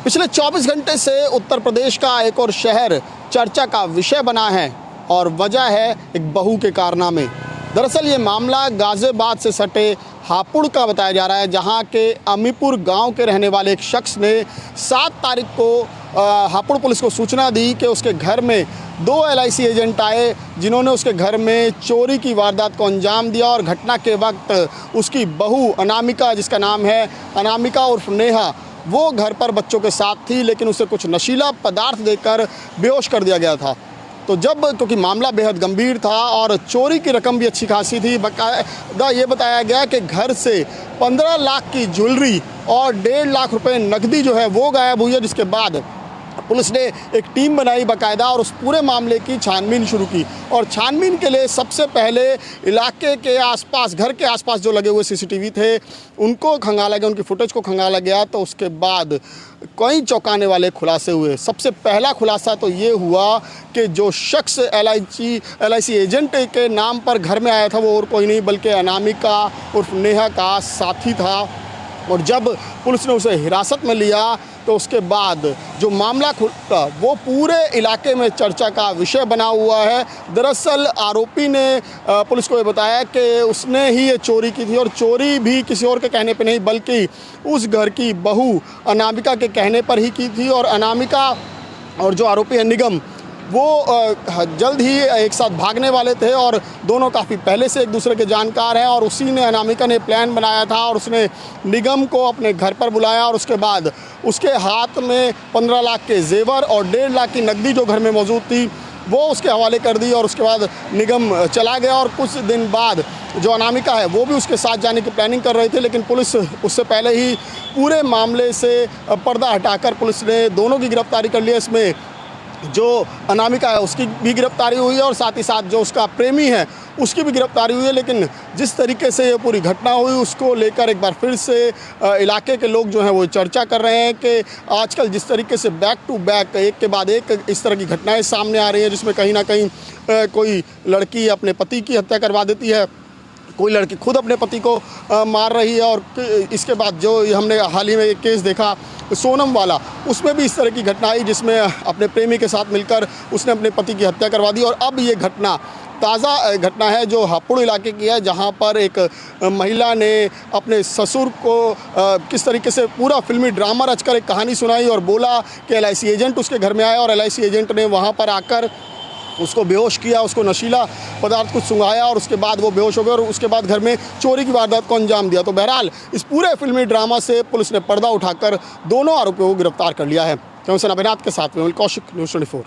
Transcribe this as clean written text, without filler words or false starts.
पिछले 24 घंटे से उत्तर प्रदेश का एक और शहर चर्चा का विषय बना है और वजह है एक बहू के कारनामे। दरअसल ये मामला गाजियाबाद से सटे हापुड़ का बताया जा रहा है, जहां के अमीपुर गांव के रहने वाले एक शख्स ने 7 तारीख को हापुड़ पुलिस को सूचना दी कि उसके घर में 2 LIC एजेंट आए, जिन्होंने उसके घर में चोरी की वारदात को अंजाम दिया और घटना के वक्त उसकी बहू अनामिका, जिसका नाम है अनामिका उर्फ नेहा, वो घर पर बच्चों के साथ थी, लेकिन उसे कुछ नशीला पदार्थ देकर बेहोश कर दिया गया था। तो क्योंकि मामला बेहद गंभीर था और चोरी की रकम भी अच्छी खासी थी, बाकायदा ये बताया गया कि घर से 15 लाख की ज्वेलरी और 1.5 लाख रुपए नकदी जो है वो गायब हुई है। जिसके बाद पुलिस ने एक टीम बनाई बाकायदा और उस पूरे मामले की छानबीन शुरू की। और छानबीन के लिए सबसे पहले इलाके के आसपास, घर के आसपास जो लगे हुए CCTV थे उनको खंगाला गया, उनकी फुटेज को खंगाला गया। तो उसके बाद कई चौंकाने वाले खुलासे हुए। सबसे पहला खुलासा तो ये हुआ कि जो शख्स LIC एजेंट के नाम पर घर में आया था वो और कोई नहीं बल्कि अनामिका उर्फ नेहा का साथी था। और जब पुलिस ने उसे हिरासत में लिया तो उसके बाद जो मामला खुला वो पूरे इलाके में चर्चा का विषय बना हुआ है। दरअसल आरोपी ने पुलिस को ये बताया कि उसने ही ये चोरी की थी और चोरी भी किसी और के कहने पे नहीं बल्कि उस घर की बहू अनामिका के कहने पर ही की थी। और अनामिका और जो आरोपी है निगम, वो जल्द ही एक साथ भागने वाले थे और दोनों काफ़ी पहले से एक दूसरे के जानकार हैं। और उसी ने अनामिका ने प्लान बनाया था और उसने निगम को अपने घर पर बुलाया और उसके बाद उसके हाथ में 15 लाख के जेवर और 1.5 लाख की नकदी जो घर में मौजूद थी वो उसके हवाले कर दी। और उसके बाद निगम चला गया और कुछ दिन बाद जो अनामिका है वो भी उसके साथ जाने की प्लानिंग कर रही थी, लेकिन पुलिस उससे पहले ही पूरे मामले से पर्दा हटाकर पुलिस ने दोनों की गिरफ्तारी कर लिया। इसमें जो अनामिका है उसकी भी गिरफ्तारी हुई है और साथ ही साथ जो उसका प्रेमी है उसकी भी गिरफ्तारी हुई है। लेकिन जिस तरीके से ये पूरी घटना हुई उसको लेकर एक बार फिर से इलाके के लोग जो हैं वो चर्चा कर रहे हैं कि आजकल जिस तरीके से बैक टू बैक एक के बाद एक इस तरह की घटनाएं सामने आ रही हैं, जिसमें कहीं ना कहीं कोई लड़की अपने पति की हत्या करवा देती है, कोई लड़की खुद अपने पति को मार रही है। और इसके बाद जो हमने हाल ही में एक केस देखा सोनम वाला, उसमें भी इस तरह की घटना आई जिसमें अपने प्रेमी के साथ मिलकर उसने अपने पति की हत्या करवा दी। और अब ये घटना ताज़ा घटना है जो हापुड़ इलाके की है, जहां पर एक महिला ने अपने ससुर को किस तरीके से पूरा फिल्मी ड्रामा रचकर एक कहानी सुनाई और बोला कि LIC एजेंट उसके घर में आया और LIC एजेंट ने वहां पर आकर उसको बेहोश किया, उसको नशीला पदार्थ कुछ सुंघाया और उसके बाद वो बेहोश हो गया और उसके बाद घर में चोरी की वारदात को अंजाम दिया। तो बहरहाल इस पूरे फिल्मी ड्रामा से पुलिस ने पर्दा उठाकर दोनों आरोपियों को गिरफ्तार कर लिया है। कैमरामैन अभिनाथ के साथ में कौशिक, न्यूज़ 24।